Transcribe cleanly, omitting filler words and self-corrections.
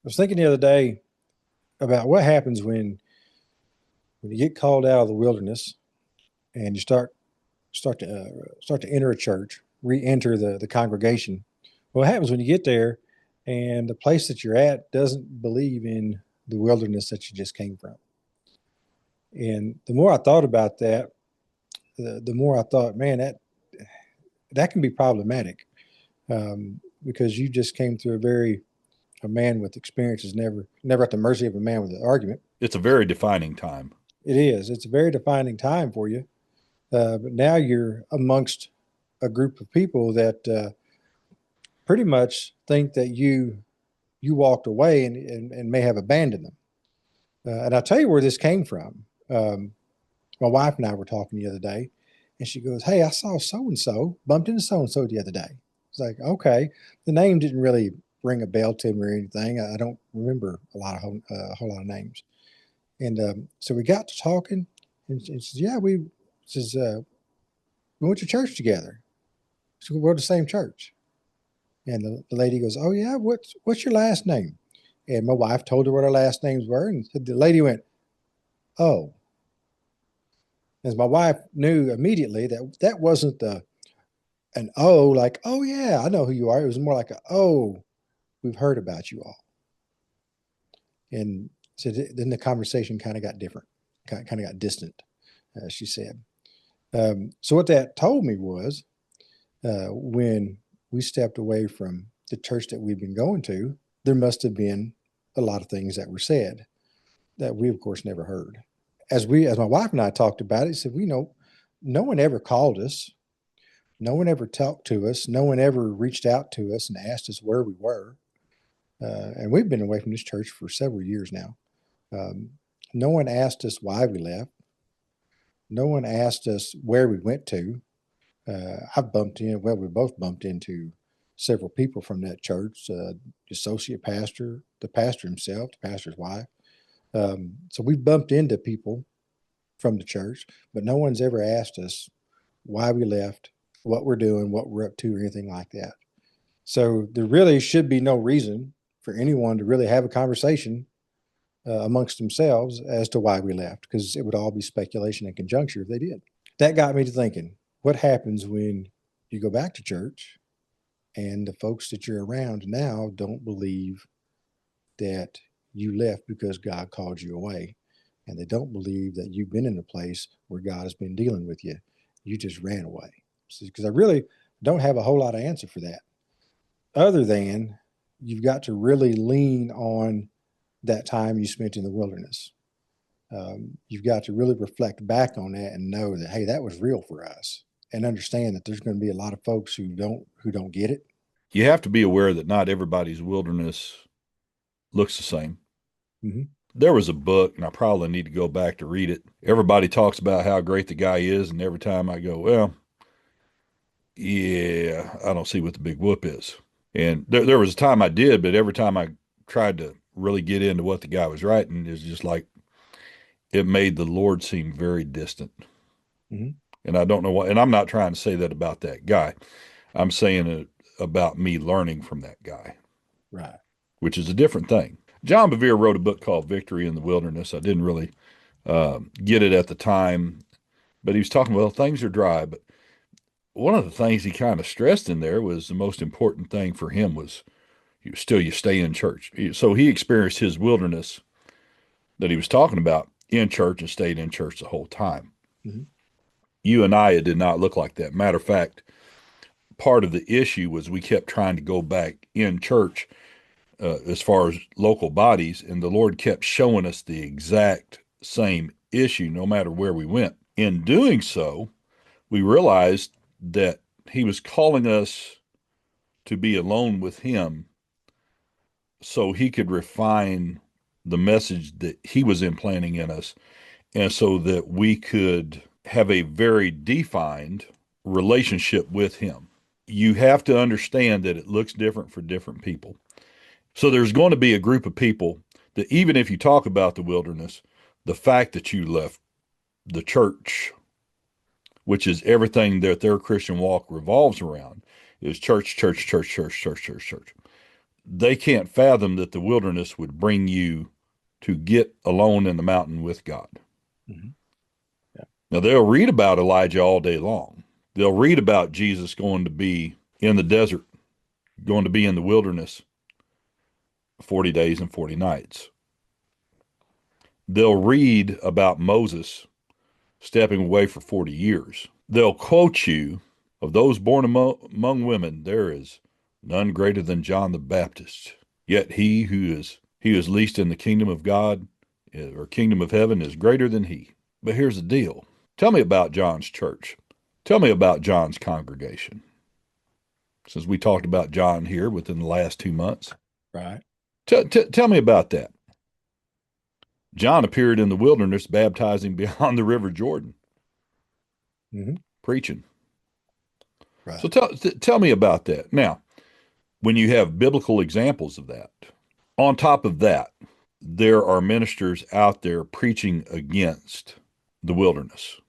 was thinking the other day about what happens when you get called out of the wilderness and you start to enter a church, re-enter the congregation. What happens when you get there and the place that you're at doesn't believe in the wilderness that you just came from? And the more I thought about that, the more I thought, man, that can be problematic, because you just came through a man with experience is never at the mercy of a man with an argument. It's a very defining time. It is. It's a very defining time for you. But now you're amongst a group of people that pretty much think that you walked away and may have abandoned them. And I'll tell you where this came from. My wife and I were talking the other day, and she goes, "Hey, I saw so and so, bumped into so and so the other day." It's like, okay, the name didn't really ring a bell to me or anything. I don't remember a whole lot of names. And so we got to talking, and she says, "Yeah, says we went to church together." So we're the same church. And the lady goes, "Oh yeah, what's your last name?" And my wife told her what our last names were, and the lady went, "Oh." As my wife knew immediately that that wasn't an "oh" like, "Oh yeah, I know who you are." It was more like a "oh, we've heard about you all." And so then the conversation kind of got different, kind of got distant, she said. So what that told me was, when we stepped away from the church that we've been going to, there must have been a lot of things that were said that we, of course, never heard. As my wife and I talked about it, he said, "We know no one ever called us, no one ever talked to us, no one ever reached out to us and asked us where we were, and we've been away from this church for several years now. Um, no one asked us why we left. No one asked us where we went to. We both bumped into several people from that church, the associate pastor, the pastor himself, the pastor's wife. So we've bumped into people from the church, but no one's ever asked us why we left, what we're doing, what we're up to, or anything like that. So there really should be no reason for anyone to really have a conversation amongst themselves as to why we left, because it would all be speculation and conjecture if they did. That got me to thinking, what happens when you go back to church and the folks that you're around now don't believe that you left because God called you away, and they don't believe that you've been in a place where God has been dealing with you. You just ran away. Because I really don't have a whole lot of answer for that, other than you've got to really lean on that time you spent in the wilderness. You've got to really reflect back on that and know that, hey, that was real for us, and understand that there's going to be a lot of folks who don't get it. You have to be aware that not everybody's wilderness looks the same. Mm-hmm. There was a book, and I probably need to go back to read it. Everybody talks about how great the guy is, and every time I go, well, yeah, I don't see what the big whoop is. And there was a time I did, but every time I tried to really get into what the guy was writing, it was just like it made the Lord seem very distant. Mm-hmm. And I don't know what, and I'm not trying to say that about that guy. I'm saying it about me learning from that guy, Right. which is a different thing. John Bevere wrote a book called Victory in the Wilderness. I didn't really get it at the time, but he was talking, well, things are dry. But one of the things he kind of stressed in there was the most important thing for him was you stay in church. So he experienced his wilderness that he was talking about in church and stayed in church the whole time. Mm-hmm. You and I, it did not look like that. Matter of fact, part of the issue was we kept trying to go back in church as far as local bodies, and the Lord kept showing us the exact same issue no matter where we went. In doing so, we realized that He was calling us to be alone with Him so He could refine the message that He was implanting in us, and so that we could have a very defined relationship with Him. You have to understand that it looks different for different people. So there's going to be a group of people that even if you talk about the wilderness, the fact that you left the church, which is everything that their Christian walk revolves around, is church, church, church, church, church, church, church. they can't fathom that the wilderness would bring you to get alone in the mountain with God. Mm-hmm. Yeah. Now, they'll read about Elijah all day long. They'll read about Jesus going to be in the desert, going to be in the wilderness 40 days and 40 nights. They'll read about Moses stepping away for 40 years. They'll quote you, of those born among women, there is none greater than John the Baptist. Yet he is least in the kingdom of God or kingdom of heaven is greater than he. But here's the deal. Tell me about John's church. Tell me about John's congregation. Since we talked about John here within the last 2 months. Right. Tell me about that. John appeared in the wilderness baptizing beyond the river Jordan, Mm-hmm. preaching. Right. So tell me about that. Now, when you have biblical examples of that, on top of that, there are ministers out there preaching against the wilderness.